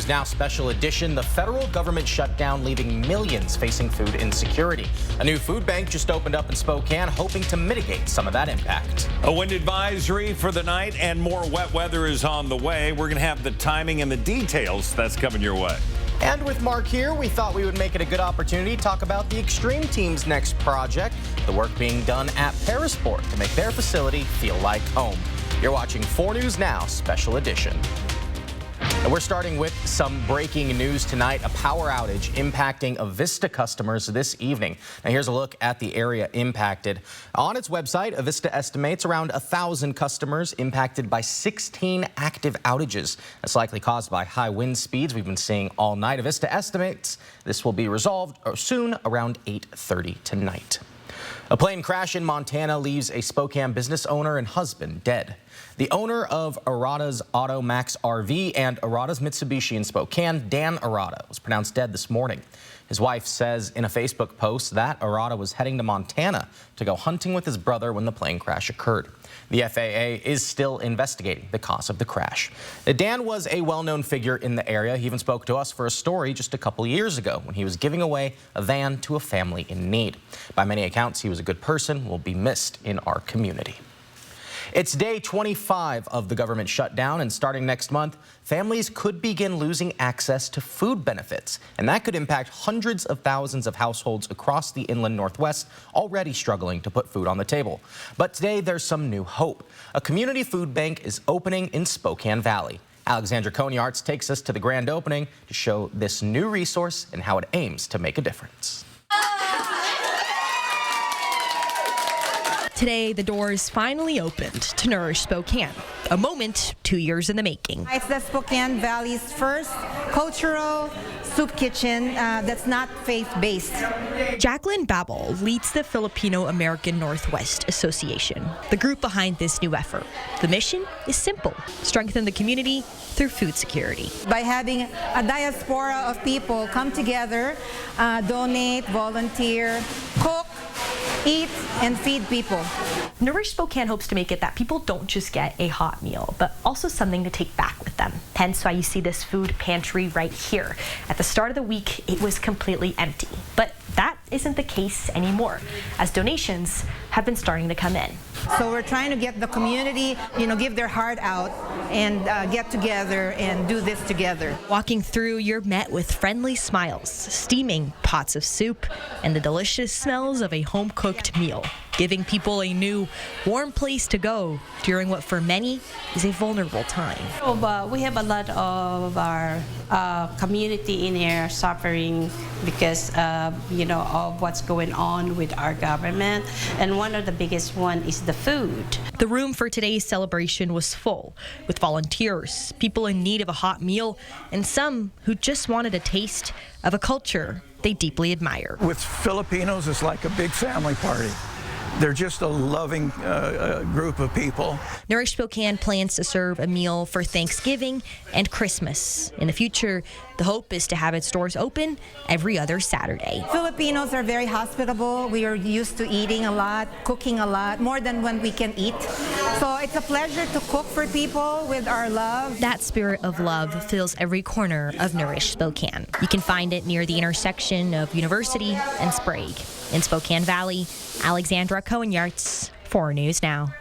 Now special edition, the federal government shutdown leaving millions facing food insecurity. A new food bank just opened up in Spokane, hoping to mitigate some of that impact. A wind advisory for the night and more wet weather is on the way. We're going to have the timing and the details that's coming your way. And with Mark here, we thought we would make it a good opportunity to talk about the Extreme Team's next project, the work being done at Parisport to make their facility feel like home. You're watching 4 News Now Special Edition. And we're starting with some breaking news tonight, a power outage impacting Avista customers this evening. Now here's a look at the area impacted. On its website, Avista estimates around 1,000 customers impacted by 16 active outages. That's likely caused by high wind speeds we've been seeing all night. Avista estimates this will be resolved soon around 8:30 tonight. A plane crash in Montana leaves a Spokane business owner and husband dead. The owner of Arata's Auto Max RV and Arata's Mitsubishi in Spokane, Dan Arata, was pronounced dead this morning. His wife says in a Facebook post that Arata was heading to Montana to go hunting with his brother when the plane crash occurred. The FAA is still investigating the cause of the crash. Dan was a well-known figure in the area. He even spoke to us for a story just a couple years ago when he was giving away a van to a family in need. By many accounts, he was a good person, will be missed in our community. It's day 25 of the government shutdown, and starting next month, families could begin losing access to food benefits, and that could impact hundreds of thousands of households across the inland Northwest already struggling to put food on the table. But today, there's some new hope. A community food bank is opening in Spokane Valley. Alexandra Konyarts takes us to the grand opening to show this new resource and how it aims to make a difference. Today, the doors finally opened to Nourish Spokane, a moment 2 years in the making. It's the Spokane Valley's first cultural soup kitchen that's not faith-based. Jacqueline Babel leads the Filipino American Northwest Association, the group behind this new effort. The mission is simple: strengthen the community through food security. By having a diaspora of people come together, donate, volunteer, cook, eat, and feed people. Nourish Spokane hopes to make it that people don't just get a hot meal, but also something to take back with them. Hence why you see this food pantry right here. At the start of the week, it was completely empty. But that isn't the case anymore, as donations have been starting to come in. So we're trying to get the community, give their heart out and get together and do this together. Walking through, you're met with friendly smiles, steaming pots of soup, and the delicious smells of a home-cooked meal, giving people a new, warm place to go during what for many is a vulnerable time. We have a lot of our community in here suffering because of what's going on with our government, and one of the biggest one is the food. The room for today's celebration was full with volunteers, people in need of a hot meal, and some who just wanted a taste of a culture they deeply admire. With Filipinos, it's like a big family party. They're just a loving group of people. Nourish Spokane plans to serve a meal for Thanksgiving and Christmas. In the future, the hope is to have its doors open every other Saturday. Filipinos are very hospitable. We are used to eating a lot, cooking a lot, more than when we can eat. So it's a pleasure to cook for people with our love. That spirit of love fills every corner of Nourish Spokane. You can find it near the intersection of University and Sprague. In Spokane Valley, Alexandra Konyarts, 4 News Now.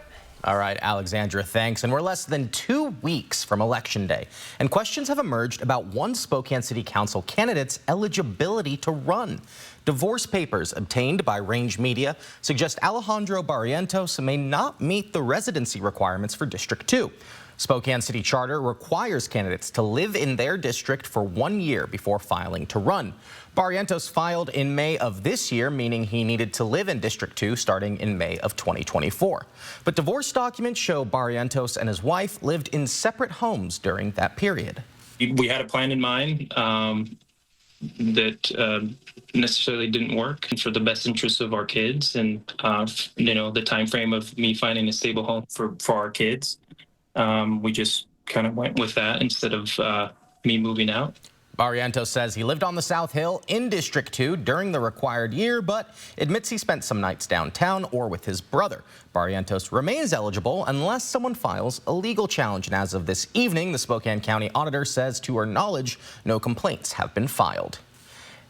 All right, Alexandra, thanks. And we're less than 2 weeks from Election Day, and questions have emerged about one Spokane City Council candidate's eligibility to run. Divorce papers obtained by Range Media suggest Alejandro Barrientos may not meet the residency requirements for District 2. Spokane City Charter requires candidates to live in their district for 1 year before filing to run. Barrientos filed in May of this year, meaning he needed to live in District 2 starting in May of 2024. But divorce documents show Barrientos and his wife lived in separate homes during that period. We had a plan in mind that necessarily didn't work for the best interests of our kids and, the time frame of me finding a stable home for our kids. We just kind of went with that instead of me moving out. Barrientos says he lived on the South Hill in District 2 during the required year, but admits he spent some nights downtown or with his brother. Barrientos remains eligible unless someone files a legal challenge. And as of this evening, the Spokane County Auditor says to her knowledge, no complaints have been filed.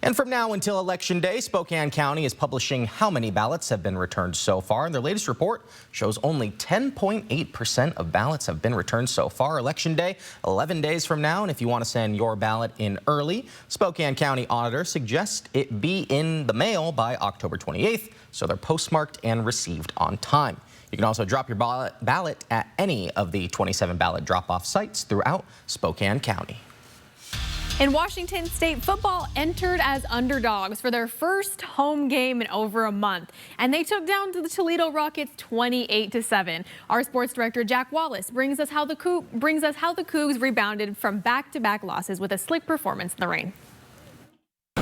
And from now until Election Day, Spokane County is publishing how many ballots have been returned so far. And their latest report shows only 10.8% of ballots have been returned so far. Election Day, 11 days from now. And if you want to send your ballot in early, Spokane County Auditor suggests it be in the mail by October 28th, so they're postmarked and received on time. You can also drop your ballot at any of the 27 ballot drop-off sites throughout Spokane County. In Washington State, football entered as underdogs for their first home game in over a month, and they took down the Toledo Rockets 28-7. Our sports director Jack Wallace brings us how the Cougs rebounded from back-to-back losses with a slick performance in the rain.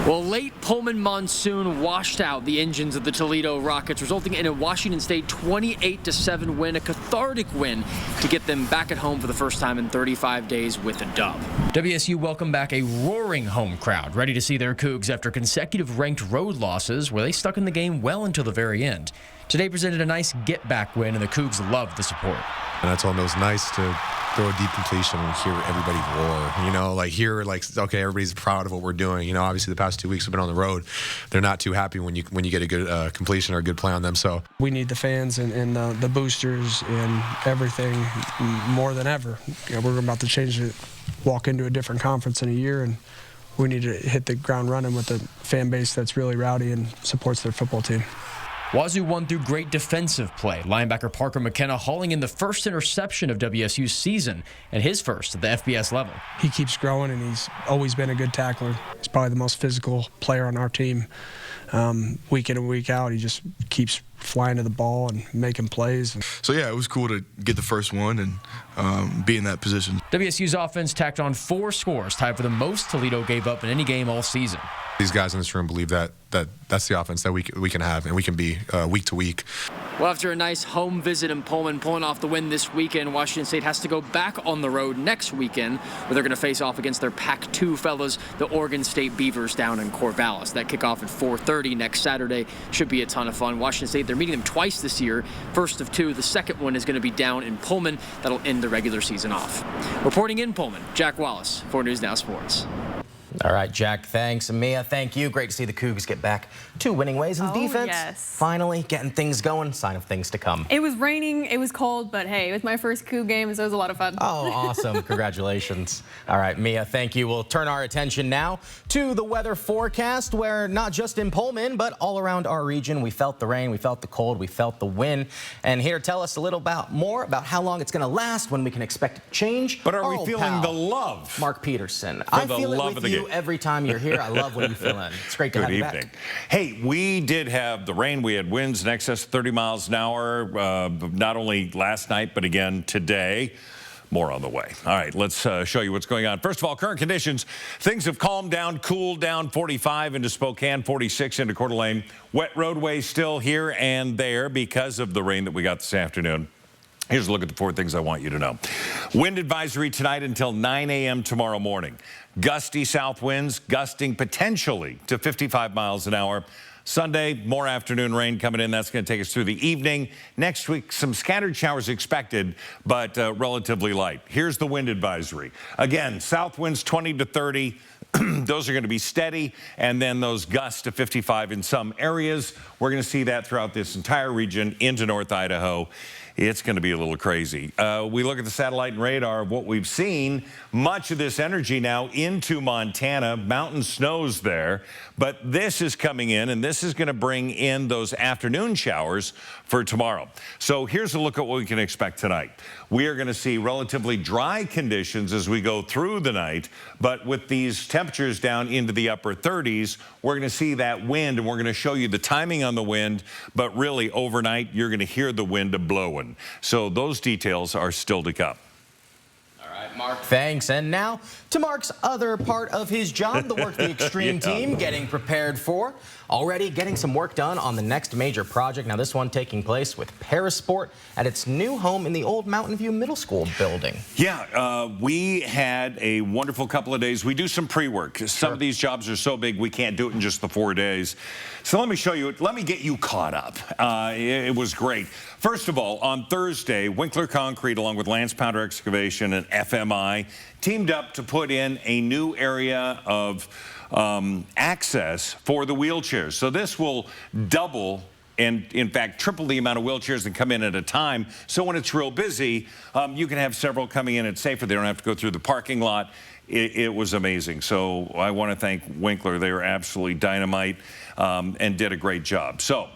Well, late Pullman monsoon washed out the engines of the Toledo Rockets, resulting in a Washington State 28-7 win, a cathartic win to get them back at home for the first time in 35 days with a dub. WSU welcomed back a roaring home crowd, ready to see their Cougs after consecutive ranked road losses where they stuck in the game well until the very end. Today presented a nice get-back win, and the Cougs loved the support. And I told them it was nice to throw a deep completion and hear everybody roar, okay, everybody's proud of what we're doing. Obviously the past 2 weeks we've been on the road. They're not too happy when you get a good completion or a good play on them. So we need the fans and the boosters and everything more than ever. We're about to walk into a different conference in a year, and we need to hit the ground running with a fan base that's really rowdy and supports their football team. Wazoo won through great defensive play. Linebacker Parker McKenna hauling in the first interception of WSU's season and his first at the FBS level. He keeps growing, and he's always been a good tackler. He's probably the most physical player on our team. Week in and week out, he just keeps flying to the ball and making plays. So, yeah, it was cool to get the first one and be in that position. WSU's offense tacked on 4 scores, tied for the most Toledo gave up in any game all season. These guys in this room believe that's the offense that we can have and we can be week to week. Well, after a nice home visit in Pullman, pulling off the win this weekend, Washington State has to go back on the road next weekend, where they're going to face off against their Pac-2 fellows, the Oregon State Beavers, down in Corvallis. That kickoff at 4:30 next Saturday. Should be a ton of fun. Washington State, they're meeting them twice this year. First of 2. The second one is going to be down in Pullman. That'll end the regular season off. Reporting in Pullman, Jack Wallace, 4 News Now Sports. All right, Jack, thanks. Mia, thank you. Great to see the Cougs get back to winning ways in defense. Yes. Finally getting things going, sign of things to come. It was raining, it was cold, but hey, it was my first Coug game, so it was a lot of fun. Oh, awesome. Congratulations. All right, Mia, thank you. We'll turn our attention now to the weather forecast, where not just in Pullman, but all around our region, we felt the rain, we felt the cold, we felt the wind. And here to tell us a little more about how long it's going to last, when we can expect it to change. But are we feeling the love? Mark Peterson. I feel it with you every time you're here. I love when you fill in. It's great to have you back. Hey, we did have the rain. We had winds in excess of 30 miles an hour, not only last night, but again today. More on the way. All right, let's show you what's going on. First of all, current conditions. Things have calmed down, cooled down. 45 into Spokane, 46 into Coeur d'Alene. Wet roadways still here and there because of the rain that we got this afternoon. Here's a look at the 4 things I want you to know. Wind advisory tonight until 9 a.m. tomorrow morning. Gusty south winds, gusting potentially to 55 miles an hour. Sunday, more afternoon rain coming in. That's going to take us through the evening. Next week, some scattered showers expected, but relatively light. Here's the wind advisory. Again, south winds 20 to 30. Those are going to be steady, and then those gusts to 55 in some areas. We're going to see that throughout this entire region into North Idaho. It's going to be a little crazy. We look at the satellite and radar of what we've seen. Much of this energy now into Montana. Mountain snows there. But this is coming in, and this is going to bring in those afternoon showers for tomorrow. So here's a look at what we can expect tonight. We are going to see relatively dry conditions as we go through the night. But with these temperatures down into the upper 30s, we're going to see that wind, and we're going to show you the timing on the wind. But really, overnight, you're going to hear the wind blowing. So those details are still to come. All right. right, Mark, thanks. And now to Mark's other part of his job, the work the Extreme team getting prepared for. Already getting some work done on the next major project. Now, this one taking place with Parasport at its new home in the old Mountain View Middle School building. Yeah, we had a wonderful couple of days. We do some pre-work. Some of these jobs are so big, we can't do it in just the 4 days. So let me show you, let me get you caught up. It was great. First of all, on Thursday, Winkler Concrete, along with Lance Pounder Excavation and FMI, teamed up to put in a new area of access for the wheelchairs. So this will double and, in fact, triple the amount of wheelchairs that come in at a time. So when it's real busy, you can have several coming in. It's safer. They don't have to go through the parking lot. It was amazing. So I want to thank Winkler. They were absolutely dynamite and did a great job. So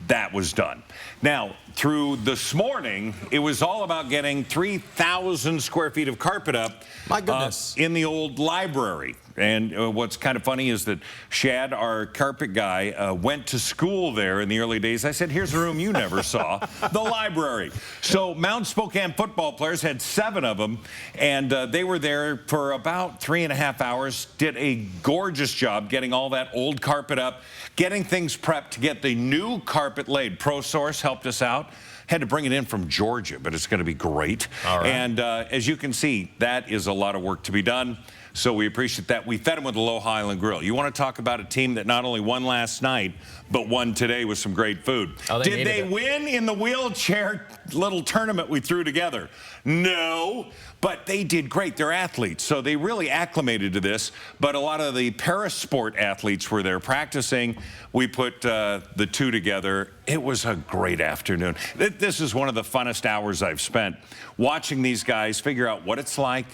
that was done. Now, through this morning, it was all about getting 3,000 square feet of carpet up. My goodness. In the old library. And what's kind of funny is that Shad, our carpet guy, went to school there in the early days. I said, here's a room you never saw, the library. So Mount Spokane football players had 7 of them, and they were there for about 3.5 hours, did a gorgeous job getting all that old carpet up, getting things prepped to get the new carpet laid. ProSource helped us out. Had to bring it in from Georgia, but it's going to be great. All right. And as you can see, that is a lot of work to be done. So we appreciate that. We fed them with the Aloha Island Grill. You want to talk about a team that not only won last night, but won today with some great food. Oh, Did they win in the wheelchair little tournament we threw together? No, but they did great. They're athletes, so they really acclimated to this. But a lot of the Parasport athletes were there practicing. We put the two together. It was a great afternoon. This is one of the funnest hours I've spent watching these guys figure out what it's like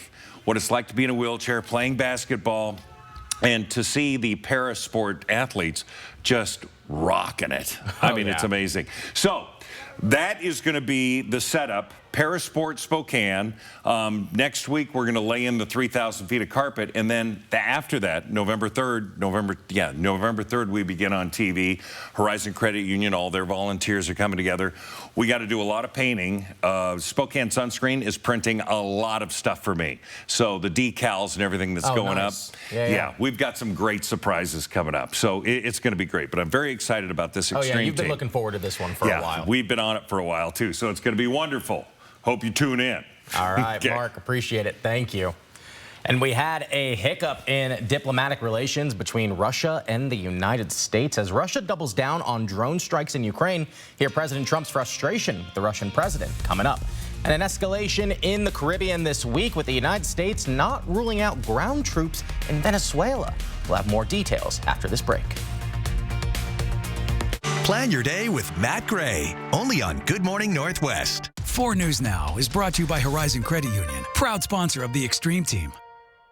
to be in a wheelchair, playing basketball, and to see the Parasport athletes just rocking it. I mean, it's amazing. So that is going to be the setup. Parasport Spokane. Next week, we're going to lay in the 3,000 feet of carpet. And then after that, November 3rd, we begin on TV. Horizon Credit Union, all their volunteers are coming together. We got to do a lot of painting. Spokane Sunscreen is printing a lot of stuff for me. So the decals and everything that's going up. Yeah, we've got some great surprises coming up. So it's going to be great. But I'm very excited about this Extreme team. You've been looking forward to this one for a while. We've been on it for a while, too. So it's going to be wonderful. Hope you tune in. All right, Mark, appreciate it. Thank you. And we had a hiccup in diplomatic relations between Russia and the United States as Russia doubles down on drone strikes in Ukraine. Hear President Trump's frustration with the Russian president coming up. And an escalation in the Caribbean this week with the United States not ruling out ground troops in Venezuela. We'll have more details after this break. Plan your day with Matt Gray, only on Good Morning Northwest. 4 News Now is brought to you by Horizon Credit Union, proud sponsor of the Extreme team.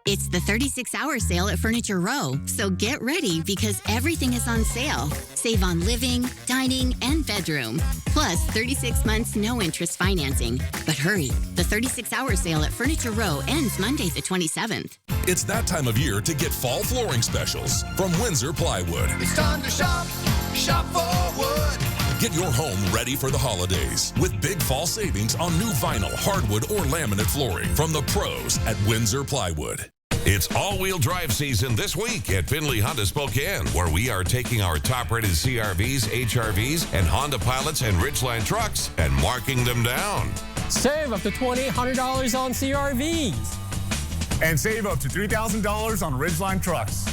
It's the 36-hour sale at Furniture Row, so get ready because everything is on sale. Save on living, dining, and bedroom. Plus, 36 months no-interest financing. But hurry, the 36-hour sale at Furniture Row ends Monday the 27th. It's that time of year to get fall flooring specials from Windsor Plywood. It's time to shop, shop for wood. Get your home ready for the holidays with big fall savings on new vinyl, hardwood, or laminate flooring from the pros at Windsor Plywood. It's all-wheel drive season this week at Findlay Honda Spokane, where we are taking our top-rated CRVs, HRVs, and Honda Pilots and Ridgeline trucks and marking them down. Save up to $2,800 on CRVs. And save up to $3,000 on Ridgeline trucks.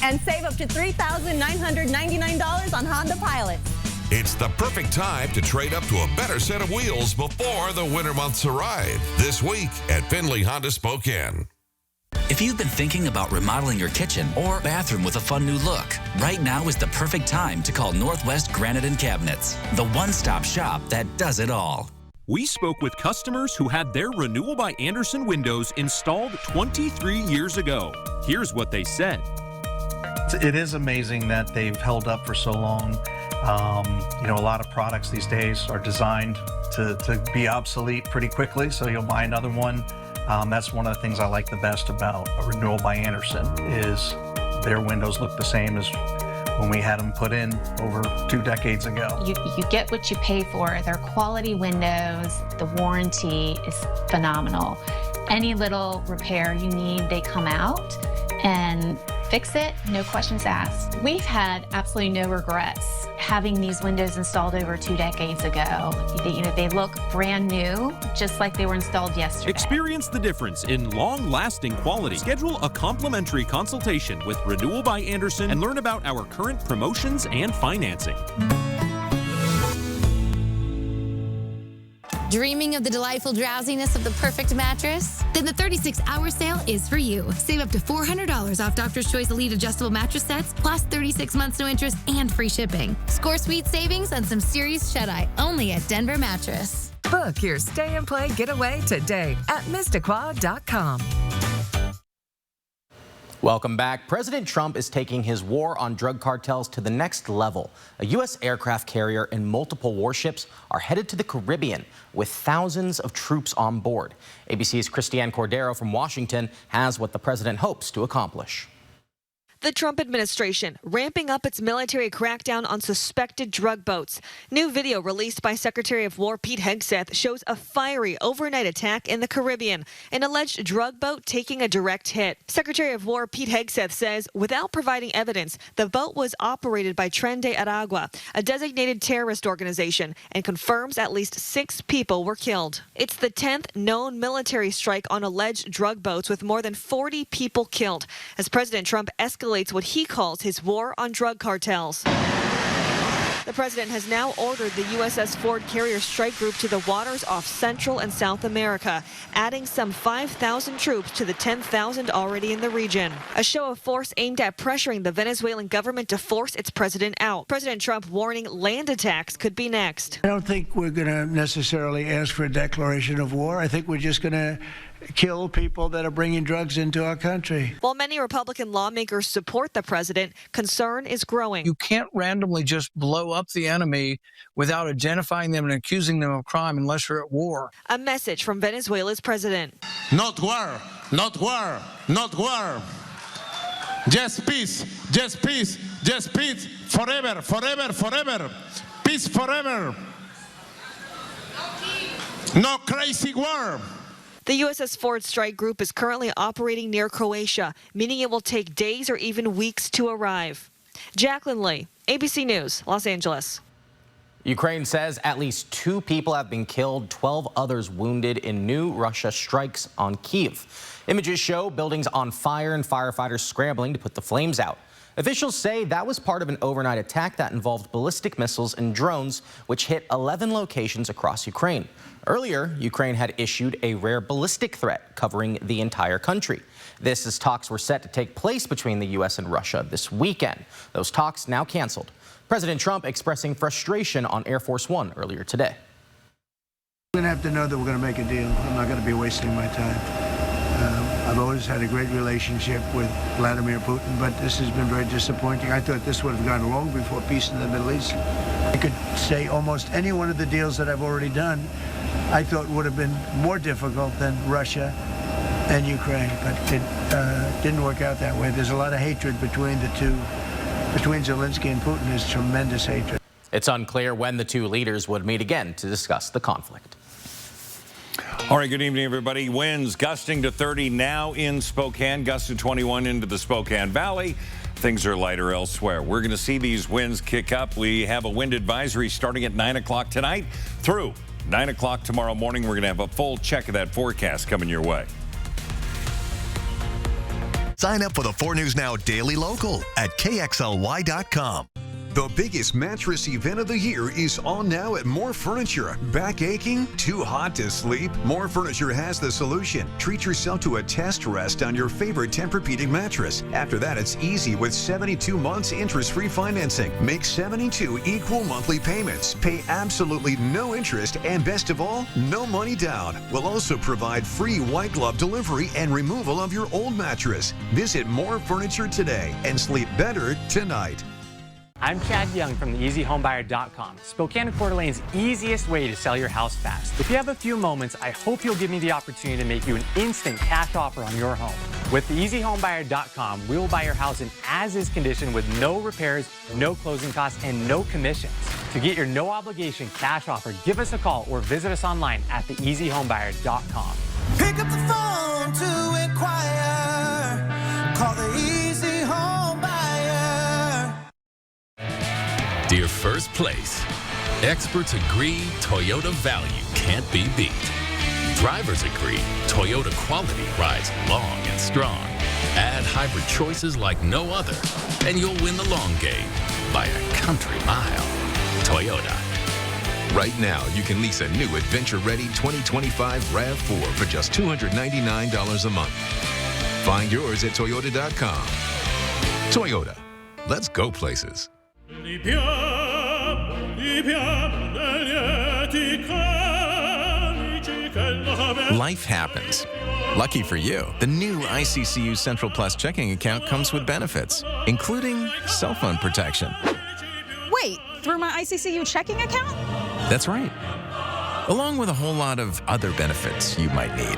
And save up to $3,999 on Honda Pilots. It's the perfect time to trade up to a better set of wheels before the winter months arrive. This week at Findlay Honda Spokane. If you've been thinking about remodeling your kitchen or bathroom with a fun new look, right now is the perfect time to call Northwest Granite and Cabinets, the one-stop shop that does it all. We spoke with customers who had their Renewal by Andersen windows installed 23 years ago. Here's what they said. It is amazing that they've held up for so long. You know, a lot of products these days are designed to be obsolete pretty quickly, so you'll buy another one. That's one of the things I like the best about a Renewal by Andersen is their windows look the same as when we had them put in over 2 decades ago. You get what you pay for. They're quality windows. The warranty is phenomenal. Any little repair you need, they come out and fix it, no questions asked. We've had absolutely no regrets having these windows installed over 2 decades ago. They look brand new, just like they were installed yesterday. Experience the difference in long-lasting quality. Schedule a complimentary consultation with Renewal by Andersen and learn about our current promotions and financing. Dreaming of the delightful drowsiness of the perfect mattress? Then the 36-hour sale is for you. Save up to $400 off Doctor's Choice Elite adjustable mattress sets, plus 36 months no interest and free shipping. Score sweet savings on some serious shut-eye only at Denver Mattress. Book your stay and play getaway today at Mistaqua.com. Welcome back. President Trump is taking his war on drug cartels to the next level. A U.S. aircraft carrier and multiple warships are headed to the Caribbean with thousands of troops on board. ABC's Christiane Cordero from Washington has what the president hopes to accomplish. The Trump administration ramping up its military crackdown on suspected drug boats. New video released by Secretary of War Pete Hegseth shows a fiery overnight attack in the Caribbean, an alleged drug boat taking a direct hit. Secretary of War Pete Hegseth says without providing evidence, the boat was operated by Tren de Aragua, a designated terrorist organization, and confirms at least 6 people were killed. It's the 10th known military strike on alleged drug boats with more than 40 people killed, as President Trump escalates what he calls his war on drug cartels. The president has now ordered the USS Ford carrier strike group to the waters off Central and South America, adding some 5,000 troops to the 10,000 already in the region. A show of force aimed at pressuring the Venezuelan government to force its president out. President Trump warning land attacks could be next. I don't think we're going to necessarily ask for a declaration of war. I think we're just going to kill people that are bringing drugs into our country. While many Republican lawmakers support the president, concern is growing. You can't randomly just blow up the enemy without identifying them and accusing them of crime unless you're at war. A message from Venezuela's president. Not war, not war, not war. Just peace, just peace, just peace, forever, forever, forever. Peace forever. No crazy war. The USS Ford strike group is currently operating near Croatia, meaning it will take days or even weeks to arrive. Jacqueline Lee, ABC News, Los Angeles. Ukraine says at least 2 people have been killed, 12 others wounded in new Russia strikes on Kyiv. Images show buildings on fire and firefighters scrambling to put the flames out. Officials say that was part of an overnight attack that involved ballistic missiles and drones, which hit 11 locations across Ukraine. Earlier, Ukraine had issued a rare ballistic threat covering the entire country. This as talks were set to take place between the U.S. and Russia this weekend. Those talks now canceled. President Trump expressing frustration on Air Force One earlier today. We're going to have to know that we're going to make a deal. I'm not going to be wasting my time. I've always had a great relationship with Vladimir Putin, but this has been very disappointing. I thought this would have gone long before peace in the Middle East. I could say almost any one of the deals that I've already done, I thought would have been more difficult than Russia and Ukraine, but it didn't work out that way. There's a lot of hatred between the two. Between Zelensky and Putin, there's tremendous hatred. It's unclear when the 2 leaders would meet again to discuss the conflict. All right, good evening, everybody. Winds gusting to 30 now in Spokane, gusts to 21 into the Spokane Valley. Things are lighter elsewhere. We're going to see these winds kick up. We have a wind advisory starting at 9 o'clock tonight through 9 o'clock tomorrow morning. We're going to have a full check of that forecast coming your way. Sign up for the 4 News Now Daily Local at KXLY.com. The biggest mattress event of the year is on now at More Furniture. Back aching? Too hot to sleep? More Furniture has the solution. Treat yourself to a test rest on your favorite Tempur-Pedic mattress. After that, it's easy with 72 months interest-free financing. Make 72 equal monthly payments. Pay absolutely no interest, and best of all, no money down. We'll also provide free white glove delivery and removal of your old mattress. Visit More Furniture today and sleep better tonight. I'm Chad Young from theeasyhomebuyer.com, Spokane and Coeur d'Alene's easiest way to sell your house fast. If you have a few moments, I hope you'll give me the opportunity to make you an instant cash offer on your home. With theeasyhomebuyer.com, we will buy your house in as-is condition with no repairs, no closing costs, and no commissions. To get your no-obligation cash offer, give us a call or visit us online at theeasyhomebuyer.com. Pick up the phone. phone to inquire. Call the Easy Home Buyer. Dear First Place, experts agree Toyota value can't be beat. Drivers agree Toyota quality rides long and strong. Add hybrid choices like no other, and you'll win the long game by a country mile. Toyota. Right now, you can lease a new adventure-ready 2025 RAV4 for just $299 a month. Find yours at Toyota.com. Toyota. Let's go places. Life happens. Lucky for you, the new ICCU Central Plus checking account comes with benefits, including cell phone protection. Wait, through my ICCU checking account? That's right. Along with a whole lot of other benefits you might need.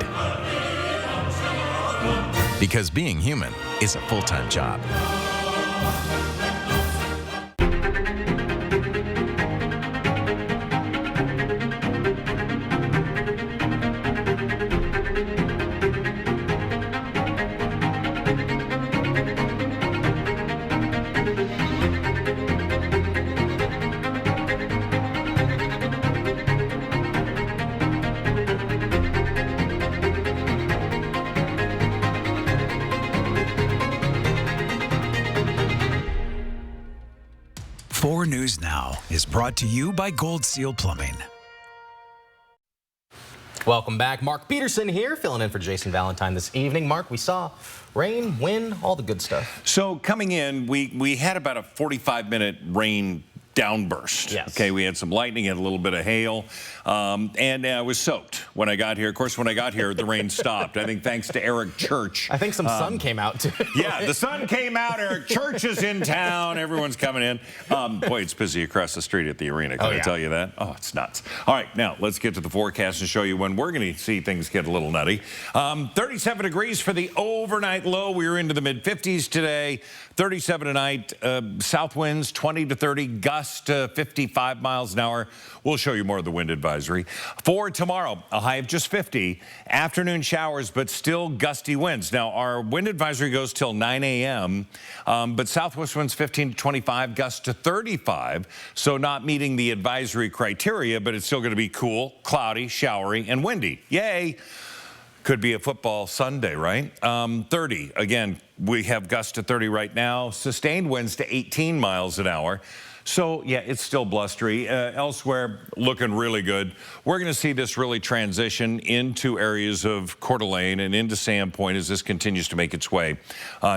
Because being human is a full-time job. News Now is brought to you by Gold Seal Plumbing. Welcome back. Mark Peterson here, filling in for Jason Valentine this evening. Mark, we saw rain, wind, all the good stuff. So coming in, we had about a 45-minute rain downburst. Yes. Okay, we had some lightning and a little bit of hail, and I was soaked when I got here. Of course, when I got here, the rain stopped. I think thanks to Eric Church. I think some sun came out, too. Yeah, the sun came out. Eric Church is in town. Everyone's coming in. Boy, it's busy across the street at the arena. Can I tell you that? Oh, it's nuts. All right, now let's get to the forecast and show you when we're going to see things get a little nutty. 37 degrees for the overnight low. We were into the mid-50s today. 37 tonight. South winds 20 to 30, gusts to 55 miles an hour. We'll show you more of the wind advisory. For tomorrow, a high of just 50. Afternoon showers, but still gusty winds. Now, our wind advisory goes till 9 a.m., but southwest winds 15 to 25, gusts to 35. So not meeting the advisory criteria, but it's still going to be cool, cloudy, showery, and windy. Yay! Could be a football Sunday, right? 30. Again, we have gusts to 30 right now. Sustained winds to 18 miles an hour. So, yeah, it's still blustery. Elsewhere, looking really good. We're going to see this really transition into areas of Coeur d'Alene and into Sandpoint as this continues to make its way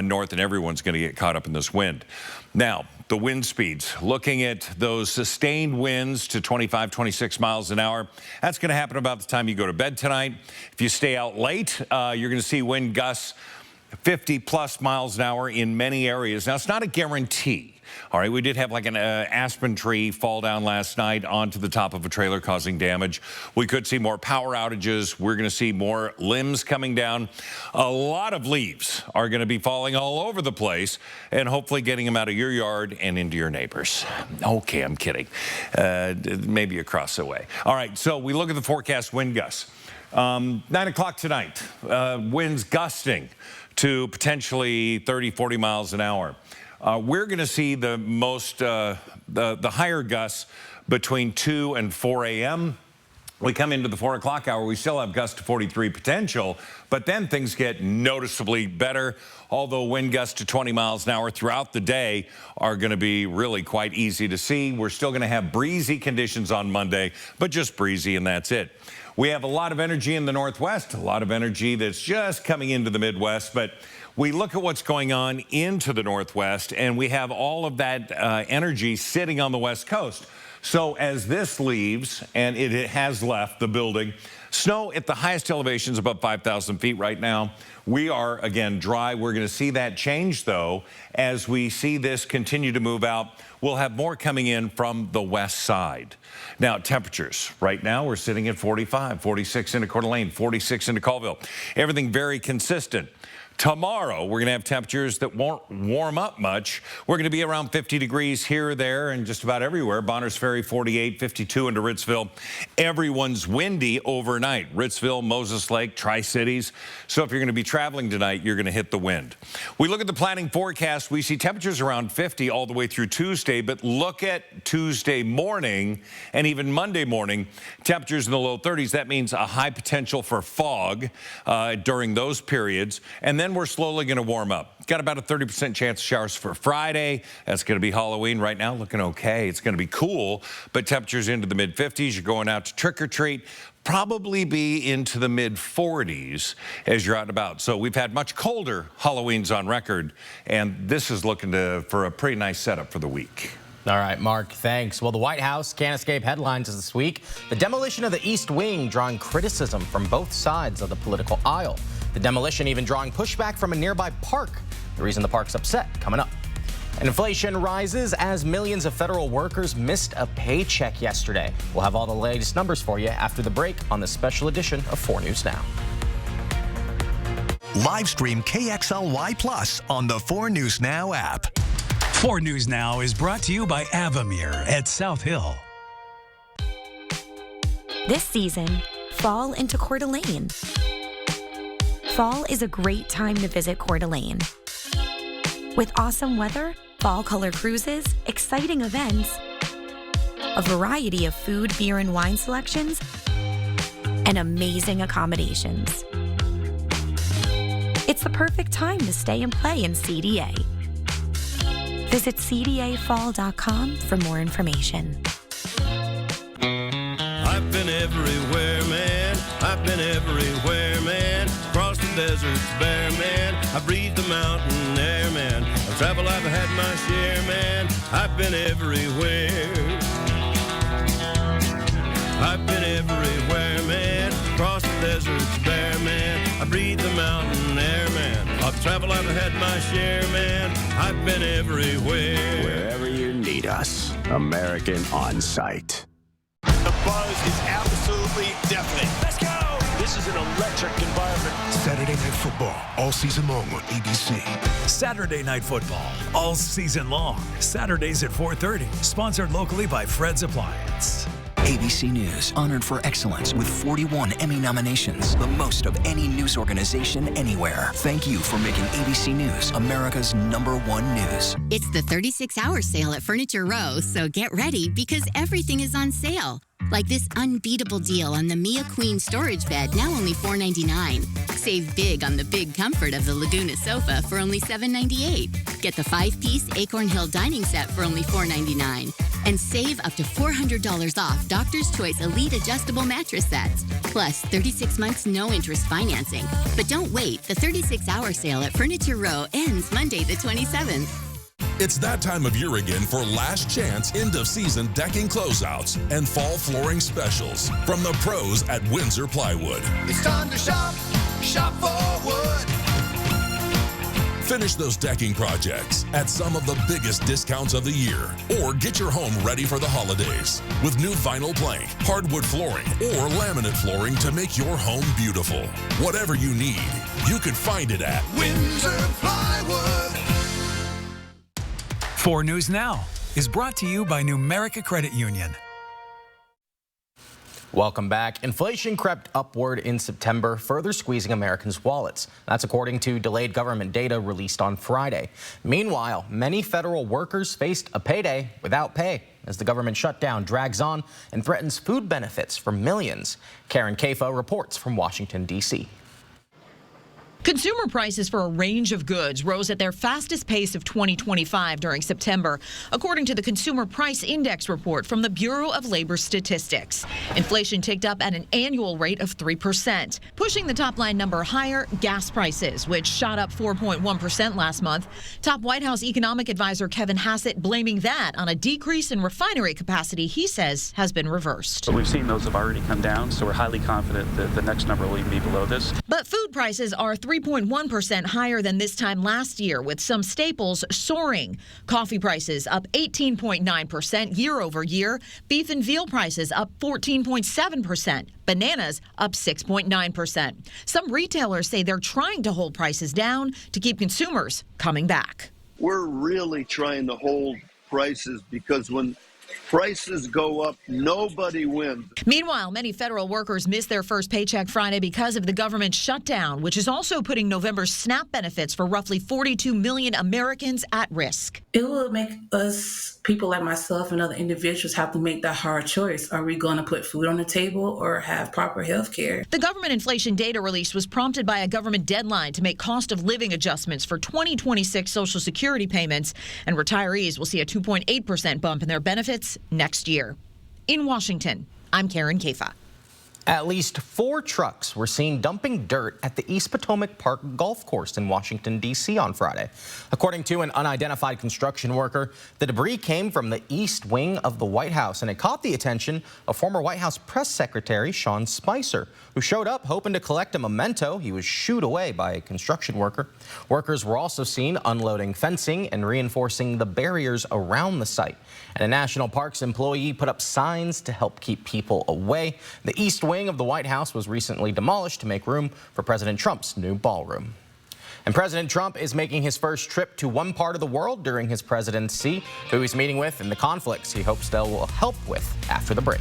north, and everyone's going to get caught up in this wind. Now, the wind speeds, looking at those sustained winds to 25, 26 miles an hour. That's going to happen about the time you go to bed tonight. If you stay out late, you're going to see wind gusts 50-plus miles an hour in many areas. Now, it's not a guarantee. All right, we did have like an aspen tree fall down last night onto the top of a trailer causing damage. We could see more power outages. We're going to see more limbs coming down. A lot of leaves are going to be falling all over the place and hopefully getting them out of your yard and into your neighbors. Okay, I'm kidding. Maybe across the way. All right, so we look at the forecast wind gusts. 9 o'clock tonight, winds gusting to potentially 30, 40 miles an hour. We're going to see the most, the higher gusts between 2 and 4 a.m. We come into the 4 o'clock hour, we still have gusts to 43 potential, but then things get noticeably better, although wind gusts to 20 miles an hour throughout the day are going to be really quite easy to see. We're still going to have breezy conditions on Monday, but just breezy, and that's it. We have a lot of energy in the Northwest, a lot of energy that's just coming into the Midwest, but we look at what's going on into the Northwest, and we have all of that energy sitting on the West Coast. So as this leaves, and it has left the building, snow at the highest elevations above 5,000 feet right now. We are, again, dry. We're going to see that change, though, as we see this continue to move out. We'll have more coming in from the west side. Now, temperatures. Right now, we're sitting at 45, 46 into Coeur d'Alene, 46 into Colville. Everything very consistent. Tomorrow, we're going to have temperatures that won't warm up much. We're going to be around 50 degrees here or there and just about everywhere. Bonners Ferry, 48, 52 into Ritzville. Everyone's windy overnight. Ritzville, Moses Lake, Tri-Cities. So if you're going to be traveling tonight, you're going to hit the wind. We look at the planning forecast. We see temperatures around 50 all the way through Tuesday, but look at Tuesday morning and even Monday morning, temperatures in the low 30s. That means a high potential for fog during those periods. And then we're slowly going to warm up. Got about a 30% chance of showers for Friday. That's going to be Halloween right now, looking okay. It's going to be cool, but temperatures into the mid-50s. You're going out to trick or treat. Probably be into the mid-40s as you're out and about. So we've had much colder Halloweens on record, and this is looking for a pretty nice setup for the week. All right, Mark, thanks. Well, the White House can't escape headlines this week. The demolition of the East Wing drawing criticism from both sides of the political aisle. The demolition even drawing pushback from a nearby park. The reason the park's upset, coming up. And inflation rises as millions of federal workers missed a paycheck yesterday. We'll have all the latest numbers for you after the break on this special edition of 4 News Now. Live stream KXLY Plus on the 4 News Now app. 4 News Now is brought to you by Avamere at South Hill. This season, fall into Coeur d'Alene. Fall is a great time to visit Coeur d'Alene. With awesome weather, fall color cruises, exciting events, a variety of food, beer, and wine selections, and amazing accommodations. It's the perfect time to stay and play in CDA. Visit cdafall.com for more information. I've been everywhere, man. I've been everywhere, man. Across the deserts bare, man. I breathe the mountain air, man. I've traveled, I've had my share, man. I've been everywhere. I've been everywhere, man. Across the deserts bare, man. I breathe the mountain air, man. I've traveled, I've had my share, man. I've been everywhere. Wherever you need us, American On Site. The buzz is absolutely deafening. Let's go! This is an electric environment. Saturday Night Football, all season long on ABC. Saturday Night Football, all season long. Saturdays at 4:30. Sponsored locally by Fred's Appliance. ABC News, honored for excellence with 41 Emmy nominations, the most of any news organization anywhere. Thank you for making ABC News America's #1 news. It's the 36-hour sale at Furniture Row, so get ready because everything is on sale. Like this unbeatable deal on the Mia Queen storage bed, now only $4.99. Save big on the big comfort of the Laguna sofa for only $7.98. Get the 5-piece Acorn Hill dining set for only $4.99. And save up to $400 off Doctor's Choice Elite Adjustable Mattress Sets. Plus, 36 months no-interest financing. But don't wait. The 36-hour sale at Furniture Row ends Monday the 27th. It's that time of year again for last chance end-of-season decking closeouts and fall flooring specials from the pros at Windsor Plywood. It's time to shop, shop for wood. Finish those decking projects at some of the biggest discounts of the year, or get your home ready for the holidays with new vinyl plank, hardwood flooring, or laminate flooring to make your home beautiful. Whatever you need, you can find it at Windsor Plywood. 4 News Now is brought to you by Numerica Credit Union. Welcome back. Inflation crept upward in September, further squeezing Americans' wallets. That's according to delayed government data released on Friday. Meanwhile, many federal workers faced a payday without pay as the government shutdown drags on and threatens food benefits for millions. Karen Cafo reports from Washington, D.C. Consumer prices for a range of goods rose at their fastest pace of 2025 during September, according to the Consumer Price Index report from the Bureau of Labor Statistics. Inflation ticked up at an annual rate of 3%. Pushing the top line number higher, gas prices, which shot up 4.1% last month. Top White House economic advisor Kevin Hassett blaming that on a decrease in refinery capacity he says has been reversed. But we've seen those have already come down, so we're highly confident that the next number will even be below this. But food prices are 3% 3.1% higher than this time last year, with some staples soaring. Coffee prices up 18.9% year over year. Beef and veal prices up 14.7%. Bananas up 6.9%. Some retailers say they're trying to hold prices down to keep consumers coming back. We're really trying to hold prices because when prices go up, nobody wins. Meanwhile, many federal workers missed their first paycheck Friday because of the government shutdown, which is also putting November's SNAP benefits for roughly 42 million Americans at risk. It will make us, people like myself and other individuals, have to make that hard choice. Are we going to put food on the table or have proper health care? The government inflation data release was prompted by a government deadline to make cost of living adjustments for 2026 Social Security payments, and retirees will see a 2.8% bump in their benefits next year. In Washington, I'm Karen Kafa. At least 4 trucks were seen dumping dirt at the East Potomac Park Golf Course in Washington, D.C. on Friday. According to an unidentified construction worker, the debris came from the east wing of the White House, and it caught the attention of former White House press secretary Sean Spicer, who showed up hoping to collect a memento. He was shooed away by a construction worker. Workers were also seen unloading fencing and reinforcing the barriers around the site. And a National Parks employee put up signs to help keep people away. The east wing of the White House was recently demolished to make room for President Trump's new ballroom. And President Trump is making his first trip to one part of the world during his presidency, who he's meeting with and the conflicts he hopes they will help with after the break.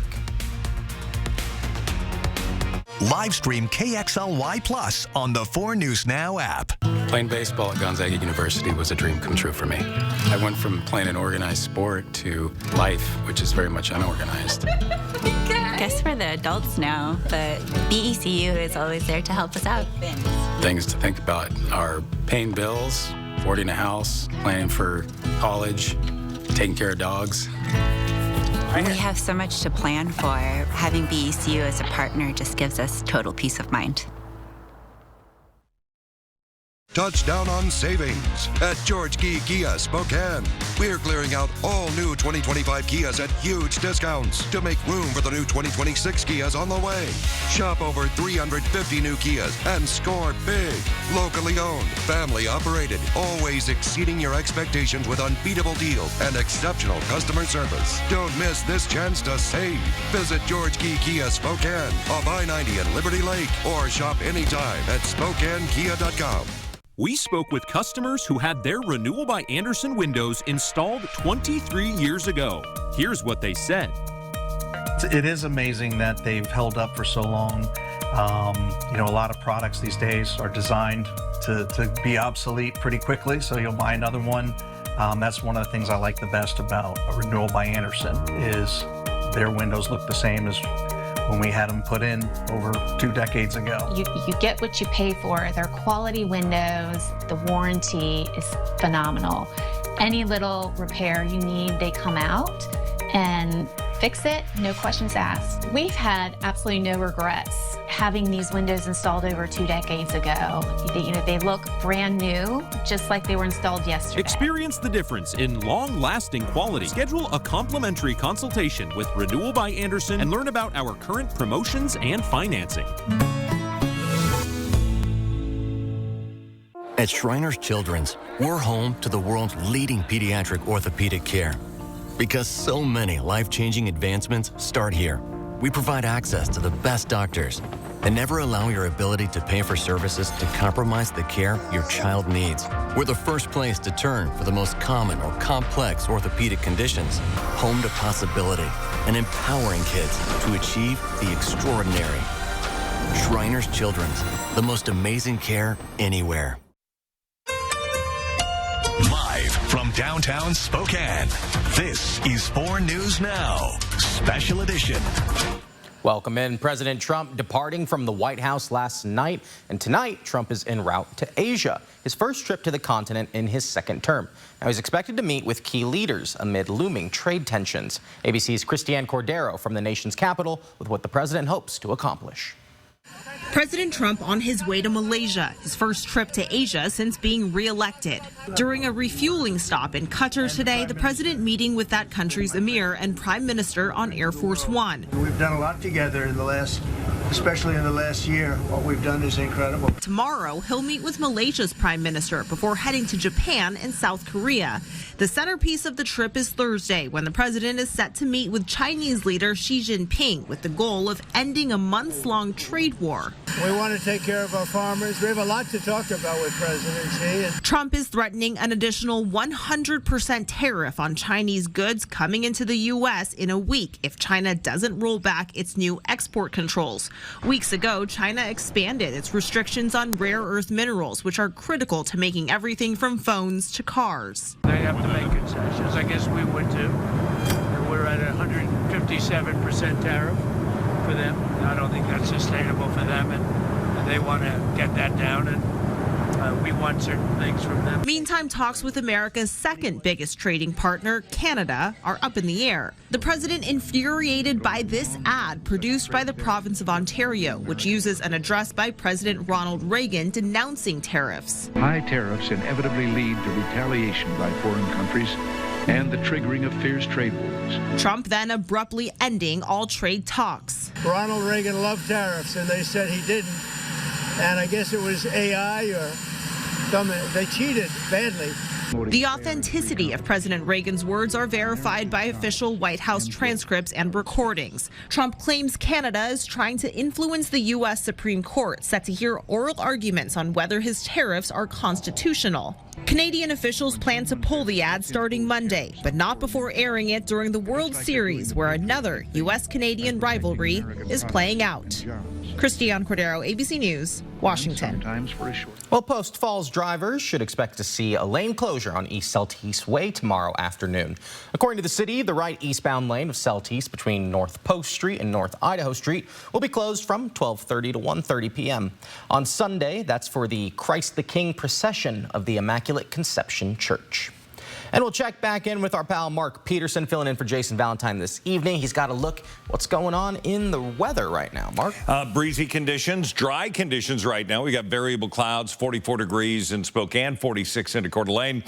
Live stream KXLY Plus on the 4 News Now app. Playing baseball at Gonzaga University was a dream come true for me. I went from playing an organized sport to life, which is very much unorganized. Guess we're the adults now, but BECU is always there to help us out. Things to think about are paying bills, affording a house, planning for college, taking care of dogs. We have so much to plan for. Having BECU as a partner just gives us total peace of mind. Touchdown on savings at George Key Kia Spokane. We're clearing out all new 2025 Kias at huge discounts to make room for the new 2026 Kias on the way. Shop over 350 new Kias and score big. Locally owned, family operated, always exceeding your expectations with unbeatable deals and exceptional customer service. Don't miss this chance to save. Visit George Key Kia Spokane off I-90 and Liberty Lake, or shop anytime at SpokaneKia.com. We spoke with customers who had their Renewal by Andersen windows installed 23 years ago. Here's what they said. It is amazing that they've held up for so long. A lot of products these days are designed to be obsolete pretty quickly, so you'll buy another one. That's one of the things I like the best about a Renewal by Andersen is their windows look the same as when we had them put in over 2 decades ago. You get what you pay for. They're quality windows. The warranty is phenomenal. Any little repair you need, they come out and fix it, no questions asked. We've had absolutely no regrets having these windows installed over 2 decades ago. They look brand new, just like they were installed yesterday. Experience the difference in long-lasting quality. Schedule a complimentary consultation with Renewal by Andersen and learn about our current promotions and financing. At Shriners Children's, we're home to the world's leading pediatric orthopedic care. Because so many life-changing advancements start here. We provide access to the best doctors and never allow your ability to pay for services to compromise the care your child needs. We're the first place to turn for the most common or complex orthopedic conditions. Home to possibility and empowering kids to achieve the extraordinary. Shriners Children's, the most amazing care anywhere. Live from downtown Spokane, this is 4 News Now, Special Edition. Welcome in. President Trump departing from the White House last night, and tonight Trump is en route to Asia, his first trip to the continent in his second term. Now he's expected to meet with key leaders amid looming trade tensions. ABC's Christiane Cordero from the nation's capital with what the president hopes to accomplish. President Trump on his way to Malaysia, his first trip to Asia since being re-elected. During a refueling stop in Qatar today, the president meeting with that country's emir and prime minister on Air Force One. We've done a lot together in the last especially in the last year. What we've done is incredible. Tomorrow, he'll meet with Malaysia's prime minister before heading to Japan and South Korea. The centerpiece of the trip is Thursday, when the president is set to meet with Chinese leader Xi Jinping with the goal of ending a months-long trade war. We want to take care of our farmers. We have a lot to talk about with President Xi. Trump is threatening an additional 100% tariff on Chinese goods coming into the U.S. in a week if China doesn't roll back its new export controls. Weeks ago, China expanded its restrictions on rare earth minerals, which are critical to making everything from phones to cars. They have to make concessions. I guess we would too. We're at 157% tariff for them. I don't think that's sustainable for them, and they want to get that down, and we want certain things from them. Meantime, talks with America's second biggest trading partner, Canada, are up in the air. The president infuriated by this ad produced by the province of Ontario, which uses an address by President Ronald Reagan denouncing tariffs. High tariffs inevitably lead to retaliation by foreign countries and the triggering of fierce trade wars. Trump then abruptly ending all trade talks. Ronald Reagan loved tariffs, and they said he didn't. And I guess it was AI or they cheated badly. The authenticity of President Reagan's words are verified by official White House transcripts and recordings. Trump claims Canada is trying to influence the U.S. Supreme Court, set to hear oral arguments on whether his tariffs are constitutional. Canadian officials plan to pull the ad starting Monday, but not before airing it during the World Series, where another U.S.-Canadian rivalry is playing out. Christiane Cordero, ABC News, Washington. Well, Post Falls drivers should expect to see a lane closure on East Celtice Way tomorrow afternoon. According to the city, the right eastbound lane of Celtice between North Post Street and North Idaho Street will be closed from 12:30 to 1:30 p.m. On Sunday, that's for the Christ the King procession of the Immaculate Conception Church. And we'll check back in with our pal Mark Peterson, filling in for Jason Valentine this evening. He's got a look what's going on in the weather right now. Mark? Breezy conditions, dry conditions right now. We got variable clouds, 44 degrees in Spokane, 46 in Coeur d'Alene.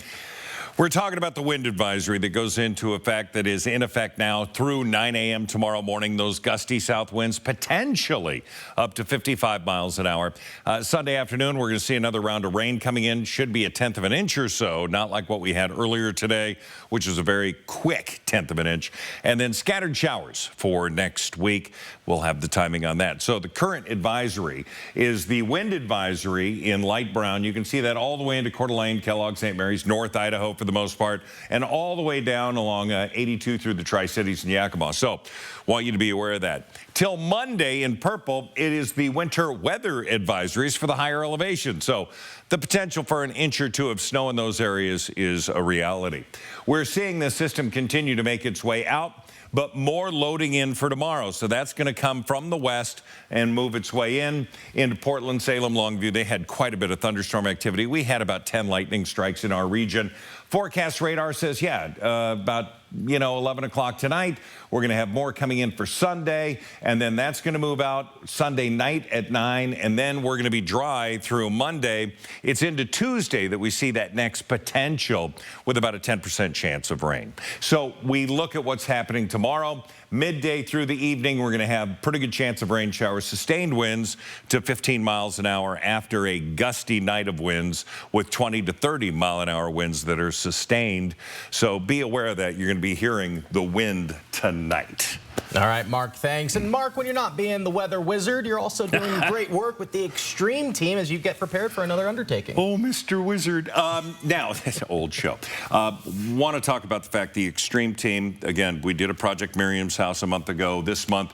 We're talking about the wind advisory that goes into effect, that is in effect now through 9 a.m. tomorrow morning. Those gusty south winds potentially up to 55 miles an hour. Sunday afternoon, we're going to see another round of rain coming in. Should be a 1/10 of an inch or so, not like what we had earlier today, which was a very quick 1/10 of an inch. And then scattered showers for next week. We'll have the timing on that. So the current advisory is the wind advisory in light brown. You can see that all the way into Coeur d'Alene, Kellogg, St. Mary's, North Idaho for the most part, and all the way down along 82 through the Tri-Cities and Yakima. So want you to be aware of that. Till Monday in purple, it is the winter weather advisories for the higher elevation. So the potential for an inch or two of snow in those areas is a reality. We're seeing this system continue to make its way out, but more loading in for tomorrow. So that's going to come from the west and move its way in into Portland, Salem, Longview. They had quite a bit of thunderstorm activity. We had about 10 lightning strikes in our region. Forecast radar says, about 11 o'clock tonight. We're going to have more coming in for Sunday, and then that's going to move out Sunday night at 9, and then we're going to be dry through Monday. It's into Tuesday that we see that next potential with about a 10% chance of rain. So we look at what's happening tomorrow. Midday through the evening, we're going to have pretty good chance of rain showers, sustained winds to 15 miles an hour after a gusty night of winds with 20 to 30 mile an hour winds that are sustained. So be aware of that. You're going to be hearing the wind tonight. All right, Mark, thanks. And Mark, when you're not being the weather wizard, you're also doing great work with the Extreme team as you get prepared for another undertaking. Oh, Mr. Wizard. Now, that's an old show. Want to talk about the fact the Extreme team, again, we did a Project Miriam's House a month ago. This month,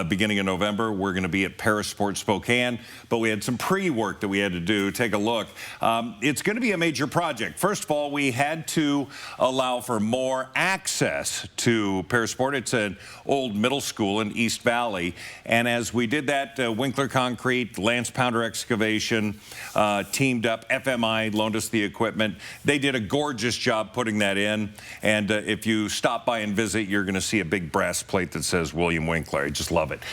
beginning of November, we're going to be at Parasport Spokane, but we had some pre-work that we had to do. Take a look. It's going to be a major project. First of all, we had to allow for more access to Parasport. It's an old middle school in East Valley, and as we did that, Winkler Concrete, Lance Pounder Excavation teamed up. FMI loaned us the equipment. They did a gorgeous job putting that in, and if you stop by and visit, you're going to see a big brass plate that says William Winkler. I just love it.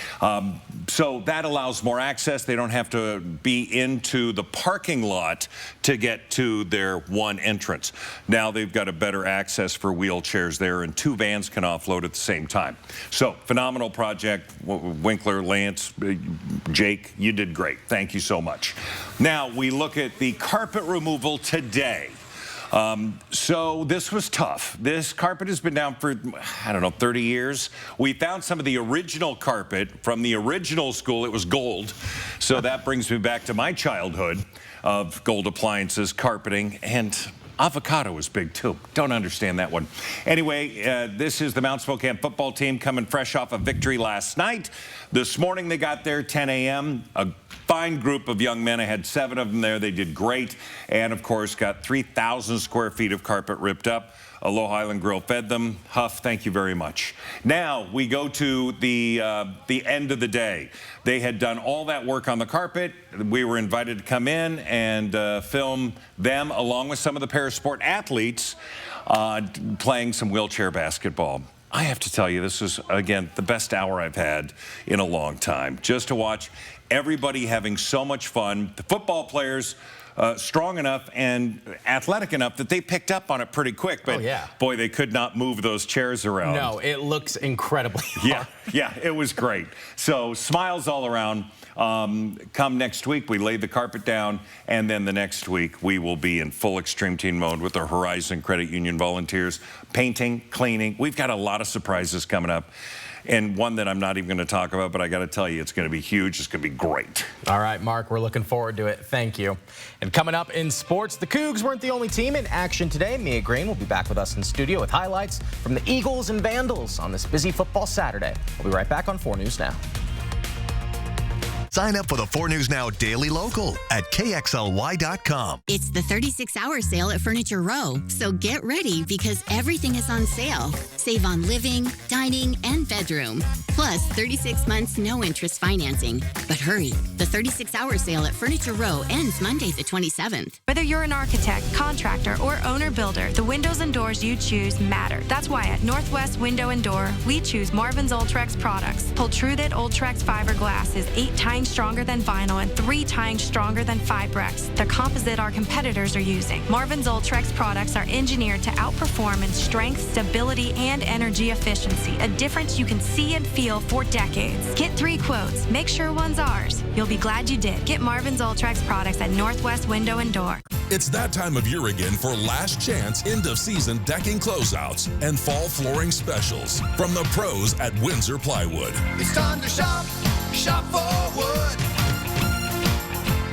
So that allows more access. They don't have to be into the parking lot to get to their one entrance. Now they've got a better access for wheelchairs there, and 2 vans can offload at the same time. So So, phenomenal project. Winkler, Lance, Jake, you did great. Thank you so much. Now, we look at the carpet removal today. So this was tough. This carpet has been down for, I don't know, 30 years. We found some of the original carpet from the original school. It was gold. So that brings me back to my childhood of gold appliances, carpeting, and avocado was big too. Don't understand that one. Anyway, this is the Mount Spokane football team coming fresh off a victory last night. This morning they got there 10 a.m. A fine group of young men. I had 7 of them there. They did great. And of course, got 3,000 square feet of carpet ripped up. Aloha Island Grill fed them. Huff, thank you very much. Now we go to the end of the day. They had done all that work on the carpet. We were invited to come in and film them along with some of the parasport athletes playing some wheelchair basketball. I have to tell you, this was, again, the best hour I've had in a long time. Just to watch everybody having so much fun. The football players strong enough and athletic enough that they picked up on it pretty quick. But boy, they could not move those chairs around. No, it looks incredibly hard. Yeah, it was great. So smiles all around. Come next week, we laid the carpet down, and then the next week we will be in full Extreme Team mode with our Horizon Credit Union volunteers, painting, cleaning. We've got a lot of surprises coming up. And one that I'm not even going to talk about, but I got to tell you, it's going to be huge. It's going to be great. All right, Mark, we're looking forward to it. Thank you. And coming up in sports, the Cougs weren't the only team in action today. Mia Green will be back with us in studio with highlights from the Eagles and Vandals on this busy football Saturday. We'll be right back on 4 News Now. Sign up for the 4 News Now Daily Local at KXLY.com. It's the 36-hour sale at Furniture Row, so get ready because everything is on sale. Save on living, dining, and bedroom. Plus, 36 months no-interest financing. But hurry, the 36-hour sale at Furniture Row ends Monday the 27th. Whether you're an architect, contractor, or owner-builder, the windows and doors you choose matter. That's why at Northwest Window and Door, we choose Marvin's Ultrex products. Pultruded Ultrex fiberglass is 8 times stronger than vinyl and 3 times stronger than Fibrex, the composite our competitors are using. Marvin's Ultrex products are engineered to outperform in strength, stability, and energy efficiency, a difference you can see and feel for decades. Get 3 quotes. Make sure one's ours. You'll be glad you did. Get Marvin's Ultrex products at Northwest Window and Door. It's that time of year again for last chance end-of-season decking closeouts and fall flooring specials from the pros at Windsor Plywood. It's time to shop for wood.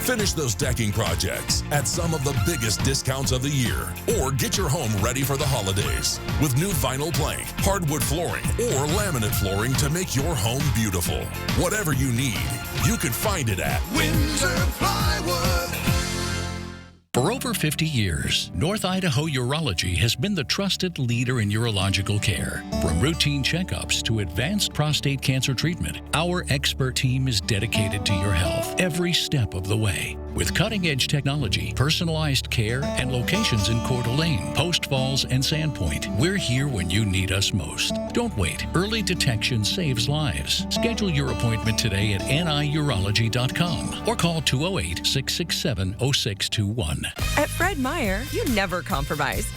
Finish those decking projects at some of the biggest discounts of the year, or get your home ready for the holidays with new vinyl plank, hardwood flooring, or laminate flooring to make your home beautiful. Whatever you need, you can find it at Windsor Plywood. For over 50 years, North Idaho Urology has been the trusted leader in urological care. From routine checkups to advanced prostate cancer treatment, our expert team is dedicated to your health every step of the way. With cutting-edge technology, personalized care, and locations in Coeur d'Alene, Post Falls, and Sandpoint, we're here when you need us most. Don't wait. Early detection saves lives. Schedule your appointment today at niurology.com or call 208-667-0621. At Fred Meyer, you never compromise.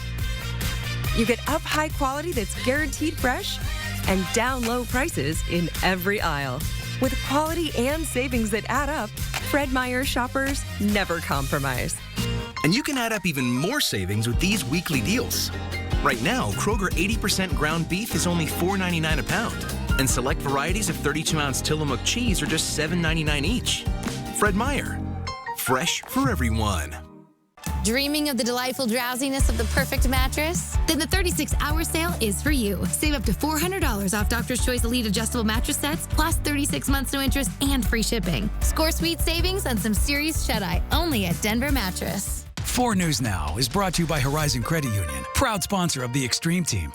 You get up high quality that's guaranteed fresh and down low prices in every aisle. With quality and savings that add up, Fred Meyer shoppers never compromise. And you can add up even more savings with these weekly deals. Right now, Kroger 80% ground beef is only $4.99 a pound, and select varieties of 32-ounce Tillamook cheese are just $7.99 each. Fred Meyer, fresh for everyone. Dreaming of the delightful drowsiness of the perfect mattress? Then the 36-hour sale is for you. Save up to $400 off Doctor's Choice Elite adjustable mattress sets, plus 36 months no interest and free shipping. Score sweet savings on some serious shut-eye only at Denver Mattress. 4 News Now is brought to you by Horizon Credit Union, proud sponsor of the Extreme Team.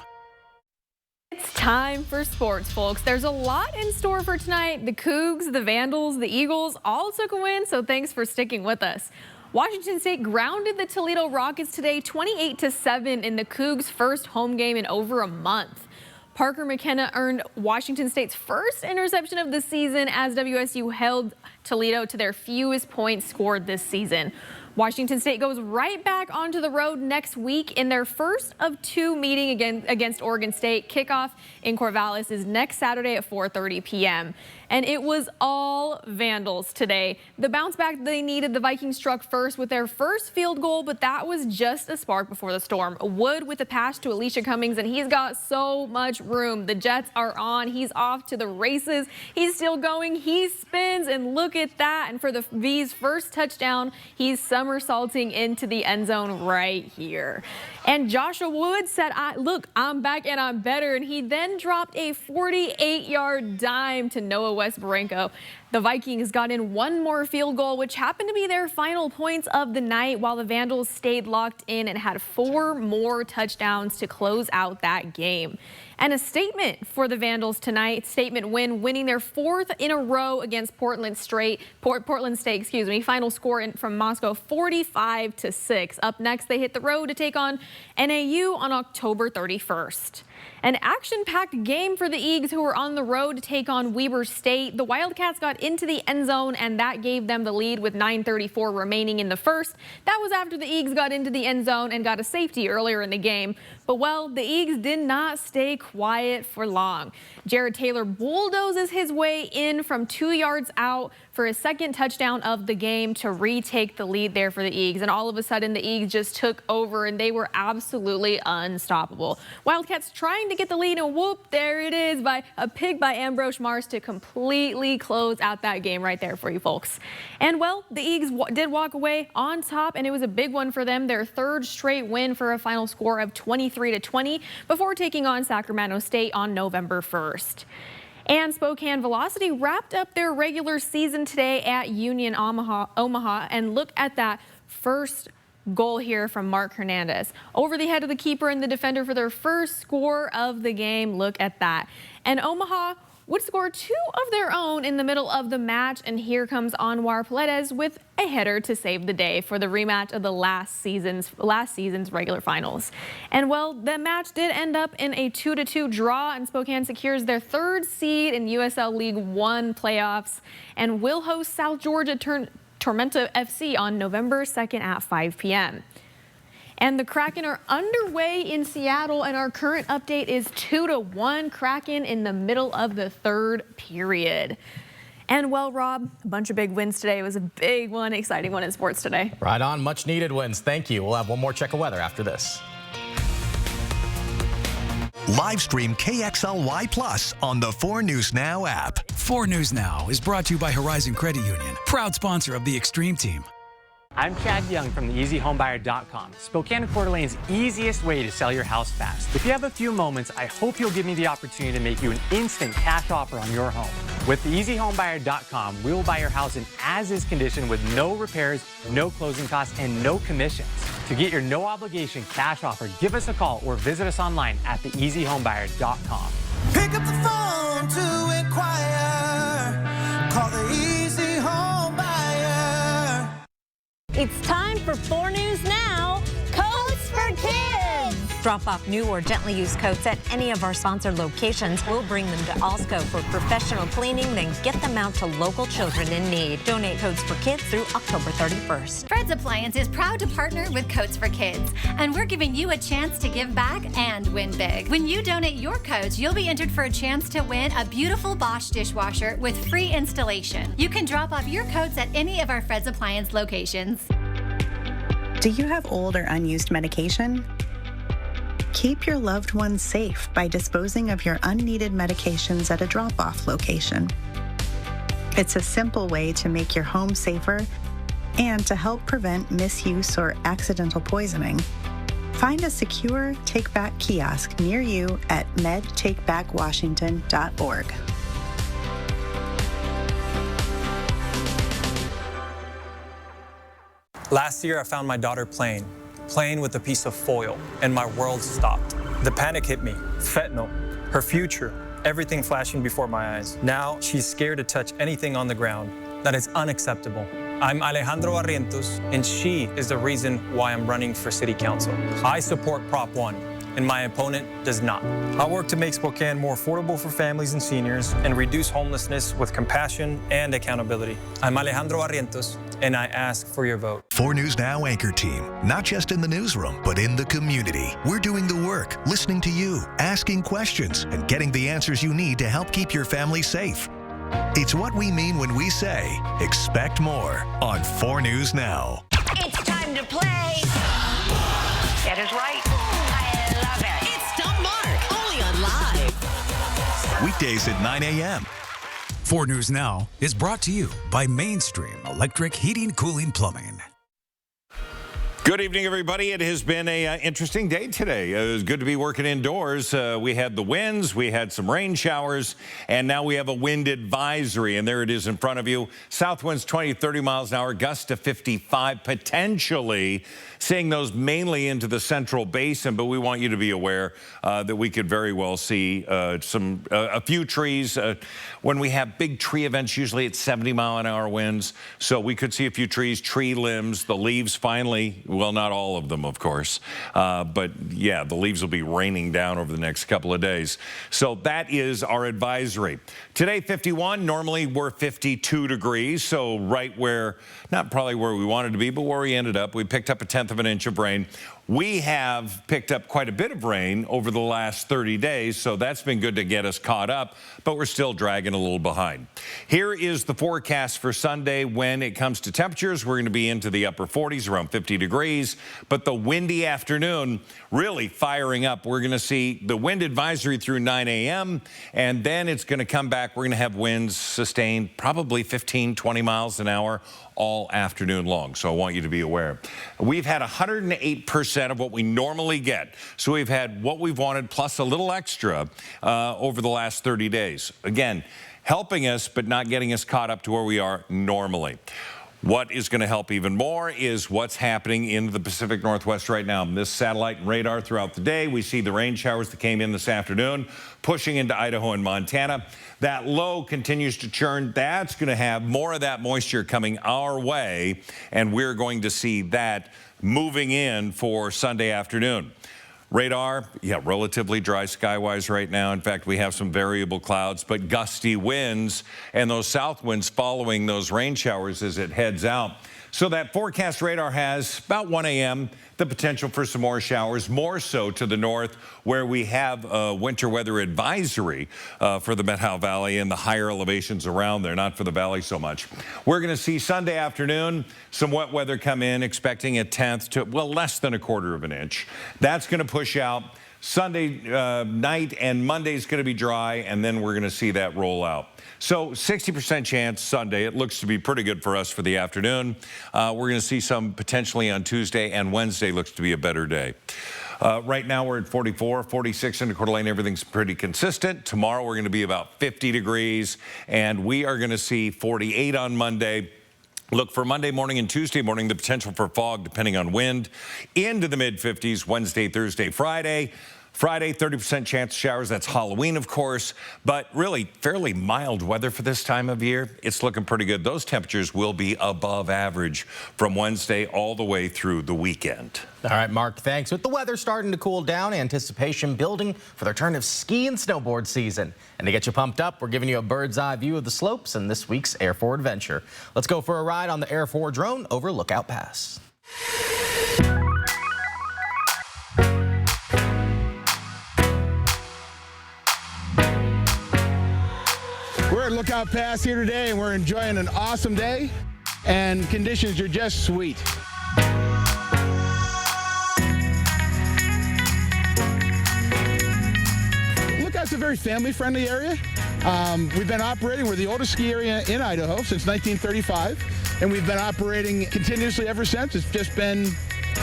It's time for sports, folks. There's a lot in store for tonight. The Cougs, the Vandals, the Eagles all took a win, so thanks for sticking with us. Washington State grounded the Toledo Rockets today 28-7 in the Cougs' first home game in over a month. Parker McKenna earned Washington State's first interception of the season as WSU held Toledo to their fewest points scored this season. Washington State goes right back onto the road next week in their first of 2 meetings against Oregon State. Kickoff in Corvallis is next Saturday at 4:30 p.m. And it was all Vandals today. The bounce back they needed, the Vikings struck first with their first field goal, but that was just a spark before the storm. Wood with a pass to Alicia Cummings, and he's got so much room. The Jets are on. He's off to the races. He's still going. He spins, and look at that. And for the V's first touchdown, he's somersaulting into the end zone right here. And Joshua Wood said, look, I'm back and I'm better. And he then dropped a 48-yard dime to Noah Westbranco. The Vikings got in one more field goal, which happened to be their final points of the night, while the Vandals stayed locked in and had 4 more touchdowns to close out that game. And a statement for the Vandals tonight. Statement win, winning their 4th in a row against Portland State. Final score from Moscow, 45-6. Up next, they hit the road to take on NAU on October 31st. An action-packed game for the Eags, who were on the road to take on Weber State. The Wildcats got into the end zone, and that gave them the lead with 9:34 remaining in the first. That was after the Eags got into the end zone and got a safety earlier in the game. But, well, the Eags did not stay quiet for long. Jared Taylor bulldozes his way in from 2 yards out for his second touchdown of the game to retake the lead there for the Eags. And all of a sudden, the Eags just took over, and they were absolutely unstoppable. Wildcats trying to get the lead, and whoop, there it is, by a pick by Ambrose Mars to completely close out that game right there for you folks. And, well, the Eags did walk away on top, and it was a big one for them, their 3rd straight win for a final score of 23-20 before taking on Sacramento State on November 1st. And Spokane Velocity wrapped up their regular season today at Union Omaha. And look at that first goal here from Mark Hernandez. Over the head of the keeper and the defender for their first score of the game. Look at that. And Omaha would score 2 of their own in the middle of the match. And here comes Anwar Paredes with a header to save the day for the rematch of the last season's regular finals. And, well, the match did end up in a 2-2 draw, and Spokane secures their 3rd seed in USL League One playoffs and will host South Georgia Tormenta FC on November 2nd at 5 p.m. And the Kraken are underway in Seattle, and our current update is 2-1 Kraken in the middle of the 3rd period. And, well, Rob, a bunch of big wins today. It was a big one, exciting one in sports today. Right on, much needed wins. Thank you. We'll have one more check of weather after this. Live stream KXLY Plus on the 4 News Now app. 4 News Now is brought to you by Horizon Credit Union, proud sponsor of the Extreme Team. I'm Chad Young from theeasyhomebuyer.com, Spokane and Coeur d'Alene's easiest way to sell your house fast. If you have a few moments, I hope you'll give me the opportunity to make you an instant cash offer on your home. With theeasyhomebuyer.com, we will buy your house in as-is condition with no repairs, no closing costs, and no commissions. To get your no-obligation cash offer, give us a call or visit us online at theeasyhomebuyer.com. Pick up the phone to inquire. Call the Easy Home Buyer. It's time for 4 News Now, Coats for Kids. Drop off new or gently used coats at any of our sponsored locations. We'll bring them to Alsco for professional cleaning, then get them out to local children in need. Donate Coats for Kids through October 31st. Fred's Appliance is proud to partner with Coats for Kids, and we're giving you a chance to give back and win big. When you donate your coats, you'll be entered for a chance to win a beautiful Bosch dishwasher with free installation. You can drop off your coats at any of our Fred's Appliance locations. Do you have old or unused medication? Keep your loved ones safe by disposing of your unneeded medications at a drop-off location. It's a simple way to make your home safer and to help prevent misuse or accidental poisoning. Find a secure take-back kiosk near you at medtakebackwashington.org. Last year, I found my daughter playing with a piece of foil, and my world stopped. The panic hit me. Fentanyl, her future, everything flashing before my eyes. Now, she's scared to touch anything on the ground. That is unacceptable. I'm Alejandro Barrientos, and she is the reason why I'm running for City Council. I support Prop 1, and my opponent does not. I work to make Spokane more affordable for families and seniors and reduce homelessness with compassion and accountability. I'm Alejandro Barrientos, and I ask for your vote. 4 News Now anchor team, not just in the newsroom, but in the community. We're doing the work, listening to you, asking questions, and getting the answers you need to help keep your family safe. It's what we mean when we say, expect more on 4 News Now. It's time to play. That is right. I love it. It's Stump Mark, only on Live. Weekdays at 9 a.m. 4 News Now is brought to you by Mainstream Electric Heating, Cooling, Plumbing. Good evening, everybody. It has been an interesting day today. It was good to be working indoors. We had the winds, we had some rain showers, and now we have a wind advisory. And there it is in front of you. South winds 20 to 30 miles an hour, gusts to 55, potentially seeing those mainly into the central basin. But we want you to be aware that we could very well see a few trees. When we have big tree events, usually it's 70-mile-an-hour winds. So we could see a few trees, tree limbs, the leaves finally. Well, not all of them, of course. But, yeah, the leaves will be raining down over the next couple of days. So that is our advisory. Today, 51. Normally, we're 52 degrees. So right where, not probably where we wanted to be, but where we ended up. We picked up a 1/10 of an inch of rain. We have picked up quite a bit of rain over the last 30 days, so that's been good to get us caught up, but we're still dragging a little behind. Here is the forecast for Sunday. When it comes to temperatures, we're going to be into the upper 40s, around 50 degrees, but the windy afternoon really firing up. We're going to see the wind advisory through 9 a.m., and then it's going to come back. We're going to have winds sustained probably 15, 20 miles an hour all afternoon long, so I want you to be aware. We've had 108% of what we normally get, so we've had what we've wanted plus a little extra over the last 30 days. Again, helping us but not getting us caught up to where we are normally. What is going to help even more is what's happening in the Pacific Northwest right now. This satellite and radar throughout the day. We see the rain showers that came in this afternoon pushing into Idaho and Montana. That low continues to churn. That's going to have more of that moisture coming our way, and we're going to see that moving in for Sunday afternoon. Radar, yeah, relatively dry skywise right now. In fact, we have some variable clouds, but gusty winds and those south winds following those rain showers as it heads out. So that forecast radar has about 1 a.m. the potential for some more showers, more so to the north where we have a winter weather advisory for the Methow Valley and the higher elevations around there, not for the valley so much. We're going to see Sunday afternoon some wet weather come in, expecting 1/10 to, well, less than 1/4 of an inch. That's going to push out. Sunday night and Monday's going to be dry, and then we're going to see that roll out. So 60% chance Sunday. It looks to be pretty good for us for the afternoon. We're going to see some potentially on Tuesday, and Wednesday looks to be a better day. Right now we're at 44, 46 in the Coeur d'Alene. Everything's pretty consistent. Tomorrow we're going to be about 50 degrees, and we are going to see 48 on Monday. Look for Monday morning and Tuesday morning, the potential for fog depending on wind, into the mid-50s Wednesday, Thursday, Friday. Friday, 30% chance of showers. That's Halloween, of course, but really fairly mild weather for this time of year. It's looking pretty good. Those temperatures will be above average from Wednesday all the way through the weekend. All right, Mark, thanks. With the weather starting to cool down, anticipation building for the return of ski and snowboard season. And to get you pumped up, we're giving you a bird's eye view of the slopes in this week's Air 4 adventure. Let's go for a ride on the Air 4 drone over Lookout Pass. We're at Lookout Pass here today, and we're enjoying an awesome day, and conditions are just sweet. Lookout's a very family-friendly area. We've been operating, we're the oldest ski area in Idaho since 1935, and we've been operating continuously ever since. It's just been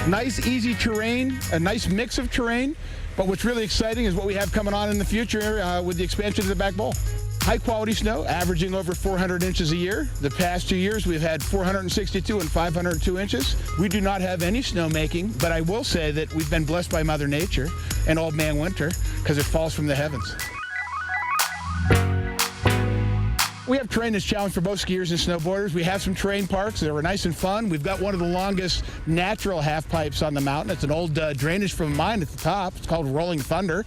nice, easy terrain, a nice mix of terrain, but what's really exciting is what we have coming on in the future with the expansion of the back bowl. High quality snow, averaging over 400 inches a year. The past 2 years, we've had 462 and 502 inches. We do not have any snowmaking, but I will say that we've been blessed by Mother Nature and Old Man Winter because it falls from the heavens. We have terrain that's challenging for both skiers and snowboarders. We have some terrain parks that are nice and fun. We've got one of the longest natural half pipes on the mountain. It's an old drainage from a mine at the top. It's called Rolling Thunder.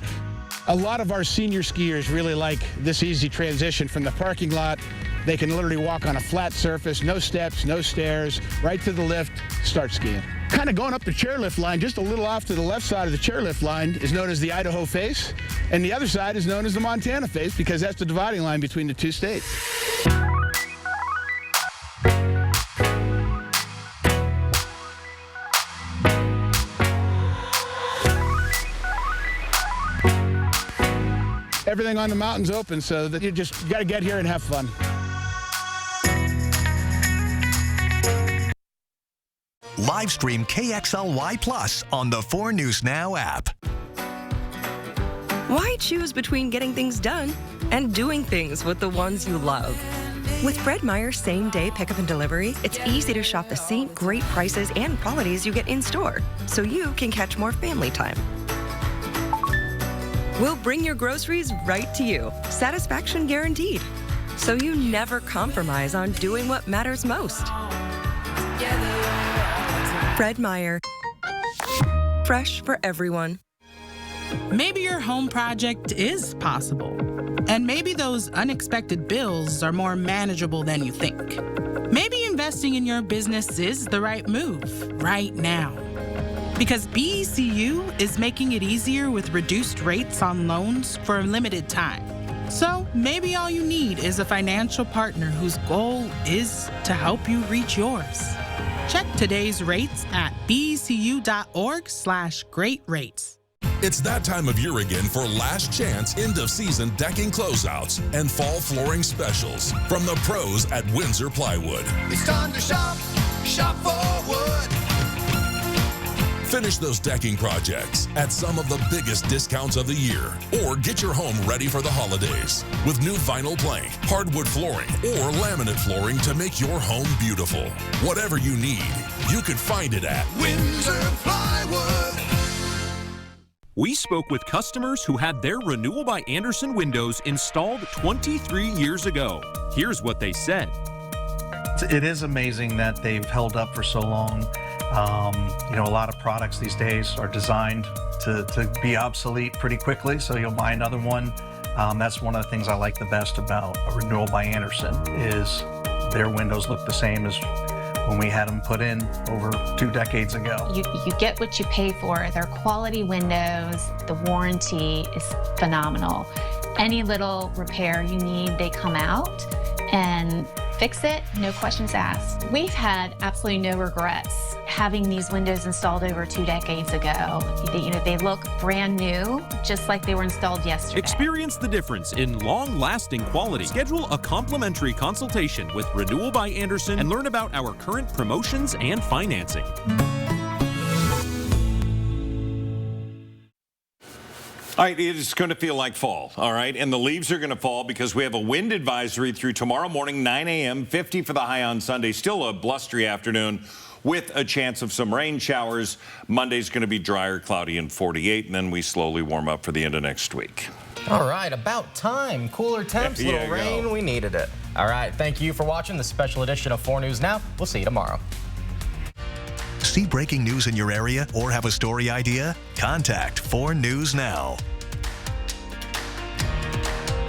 A lot of our senior skiers really like this easy transition from the parking lot They can literally walk on a flat surface, no steps, no stairs, right to the lift, start skiing. Kind of going up the chairlift line, just a little off to the left side of the chairlift line is known as the Idaho face, and the other side is known as the Montana face because that's the dividing line between the two states. Everything on the mountain's open, so that you got to get here and have fun. Live stream KXLY Plus on the 4 News Now app. Why choose between getting things done and doing things with the ones you love? With Fred Meyer's same-day pickup and delivery, it's easy to shop the same great prices and qualities you get in-store, so you can catch more family time. We'll bring your groceries right to you, satisfaction guaranteed, so you never compromise on doing what matters most. Fred Meyer, fresh for everyone. Maybe your home project is possible, and maybe those unexpected bills are more manageable than you think. Maybe investing in your business is the right move right now. Because BECU is making it easier with reduced rates on loans for a limited time. So maybe all you need is a financial partner whose goal is to help you reach yours. Check today's rates at becu.org/great rates. It's that time of year again for last chance end-of-season decking closeouts and fall flooring specials from the pros at Windsor Plywood. It's time to shop for wood. Finish those decking projects at some of the biggest discounts of the year, or get your home ready for the holidays with new vinyl plank, hardwood flooring, or laminate flooring to make your home beautiful. Whatever you need, you can find it at Windsor Plywood. We spoke with customers who had their Renewal by Andersen windows installed 23 years ago. Here's what they said. It is amazing that they've held up for so long. A lot of products these days are designed to be obsolete pretty quickly, so you'll buy another one. That's one of the things I like the best about a Renewal by Andersen is their windows look the same as when we had them put in over 2 decades ago. You get what you pay for. They're quality windows. The warranty is phenomenal. Any little repair you need, they come out and fix it, no questions asked. We've had absolutely no regrets having these windows installed over 2 decades ago. They look brand new, just like they were installed yesterday. Experience the difference in long-lasting quality. Schedule a complimentary consultation with Renewal by Andersen and learn about our current promotions and financing. All right, it's going to feel like fall, all right? And the leaves are going to fall because we have a wind advisory through tomorrow morning, 9 a.m., 50 for the high on Sunday. Still a blustery afternoon with a chance of some rain showers. Monday's going to be drier, cloudy, and 48, and then we slowly warm up for the end of next week. All right, about time. Cooler temps, little rain. We needed it. All right, thank you for watching this special edition of 4 News Now. We'll see you tomorrow. See breaking news in your area or have a story idea? Contact 4 News Now.